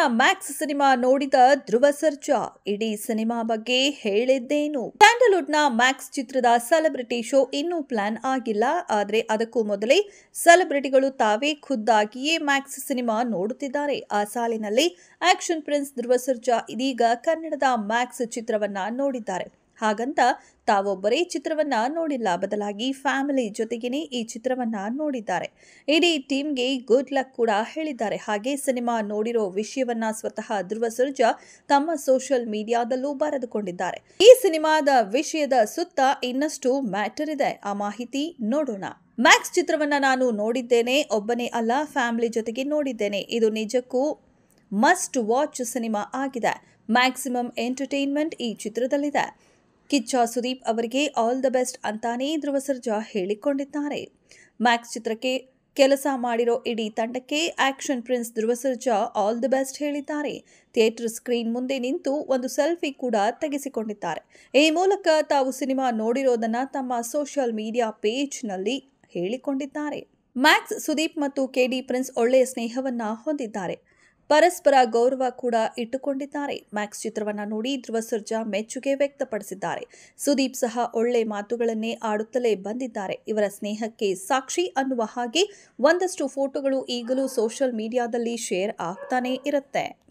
Max cinema ನೋಡಿದ ಧ್ರುವ ಸರ್ಜಾ ಇಡೀ cinema ಬಗ್ಗೆ ಹೇಳಿದ್ದೇನು? ಸ್ಯಾಂಡಲ್ವುಡ್ನ ಮ್ಯಾಕ್ಸ್ ಚಿತ್ರದ ಸೆಲೆಬ್ರಿಟಿ ಶೋ ಇನ್ನೂ ಪ್ಲಾನ್ ಆಗಿಲ್ಲ. ಆದರೆ ಅದಕ್ಕೂ ಮೊದಲೇ ಸೆಲೆಬ್ರಿಟಿಗಳು ತಾವೇ ಖುದ್ದಾಗಿಯೇ ಮ್ಯಾಕ್ಸ್ ಸಿನಿಮಾ ನೋಡುತ್ತಿದ್ದಾರೆ. ಆ ಸಾಲಿನಲ್ಲಿ ಆಕ್ಷನ್ ಪ್ರಿನ್ಸ್ ಧ್ರುವ ಸರ್ಜಾ ಇದೀಗ ಕನ್ನಡದ ಮ್ಯಾಕ್ಸ್ ಚಿತ್ರವನ್ನ ನೋಡಿದ್ದಾರೆ. ಹಾಗಂತ ತಾವೊಬ್ಬರೇ ಚಿತ್ರವನ್ನ ನೋಡಿಲ್ಲ, ಬದಲಾಗಿ ಫ್ಯಾಮಿಲಿ ಜೊತೆಗೇನೆ ಈ ಚಿತ್ರವನ್ನ ನೋಡಿದ್ದಾರೆ. ಇಡೀ ಟೀಮ್ಗೆ ಗುಡ್ ಲಕ್ ಕೂಡ ಹೇಳಿದ್ದಾರೆ. ಹಾಗೆ ಸಿನಿಮಾ ನೋಡಿರೋ ವಿಷಯವನ್ನ ಸ್ವತಃ ಧ್ರುವ ಸರ್ಜಾ ತಮ್ಮ ಸೋಷಿಯಲ್ ಮೀಡಿಯಾದಲ್ಲೂ ಬರೆದುಕೊಂಡಿದ್ದಾರೆ. ಈ ಸಿನಿಮಾದ ವಿಷಯದ ಸುತ್ತ ಇನ್ನಷ್ಟು ಮ್ಯಾಟರ್ ಇದೆ. ಆ ಮಾಹಿತಿ ನೋಡೋಣ. ಮ್ಯಾಕ್ಸ್ ಚಿತ್ರವನ್ನ ನಾನು ನೋಡಿದ್ದೇನೆ, ಒಬ್ಬನೇ ಅಲ್ಲ ಫ್ಯಾಮಿಲಿ ಜೊತೆಗೆ ನೋಡಿದ್ದೇನೆ. ಇದು ನಿಜಕ್ಕೂ ಮಸ್ಟ್ ವಾಚ್ ಸಿನಿಮಾ ಆಗಿದೆ. ಮ್ಯಾಕ್ಸಿಮಮ್ ಎಂಟರ್ಟೈನ್ಮೆಂಟ್ ಈ ಚಿತ್ರದಲ್ಲಿದೆ. ಕಿಚ್ಚ ಸುದೀಪ್ ಅವರಿಗೆ ಆಲ್ ದ ಬೆಸ್ಟ್ ಅಂತಾನೇ ಧ್ರುವ ಸರ್ಜಾ ಹೇಳಿಕೊಂಡಿದ್ದಾರೆ. ಮ್ಯಾಕ್ಸ್ ಚಿತ್ರಕ್ಕೆ ಕೆಲಸ ಮಾಡಿರೋ ಇಡೀ ತಂಡಕ್ಕೆ action prince Dhruva Sarja all the best ಹೇಳಿದ್ದಾರೆ. ಥಿಯೇಟರ್ ಸ್ಕ್ರೀನ್ ಮುಂದೆ ನಿಂತು ಒಂದು ಸೆಲ್ಫಿ ಕೂಡ ತೆಗೆಸಿಕೊಂಡಿದ್ದಾರೆ. ಈ ಮೂಲಕ ತಾವು ಸಿನಿಮಾ ನೋಡಿರೋದನ್ನ ತಮ್ಮ ಸೋಷಿಯಲ್ ಮೀಡಿಯಾ ಪೇಜ್ನಲ್ಲಿ ಹೇಳಿಕೊಂಡಿದ್ದಾರೆ. ಮ್ಯಾಕ್ಸ್, ಸುದೀಪ್ ಮತ್ತು ಕೆಡಿ ಪ್ರಿನ್ಸ್ ಒಳ್ಳೆಯ ಸ್ನೇಹವನ್ನ ಹೊಂದಿದ್ದಾರೆ. ಪರಸ್ಪರ ಗೌರವ ಕೂಡ ಇಟ್ಟುಕೊಂಡಿದ್ದಾರೆ. ಮ್ಯಾಕ್ಸ್ ಚಿತ್ರವನ್ನ ನೋಡಿ ಧ್ರುವ ಸರ್ಜಾ ಮೆಚ್ಚುಗೆ ವ್ಯಕ್ತಪಡಿಸಿದ್ದಾರೆ. ಸುದೀಪ್ ಸಹ ಒಳ್ಳೆ ಮಾತುಗಳನ್ನೇ ಆಡುತ್ತಲೇ ಬಂದಿದ್ದಾರೆ. ಇವರ ಸ್ನೇಹಕ್ಕೆ ಸಾಕ್ಷಿ ಅನ್ನುವ ಹಾಗೆ ಒಂದಷ್ಟು ಫೋಟೋಗಳು ಈಗಲೂ ಸೋಷಿಯಲ್ ಮೀಡಿಯಾದಲ್ಲಿ ಶೇರ್ ಆಗ್ತಾನೆ ಇರುತ್ತೆ.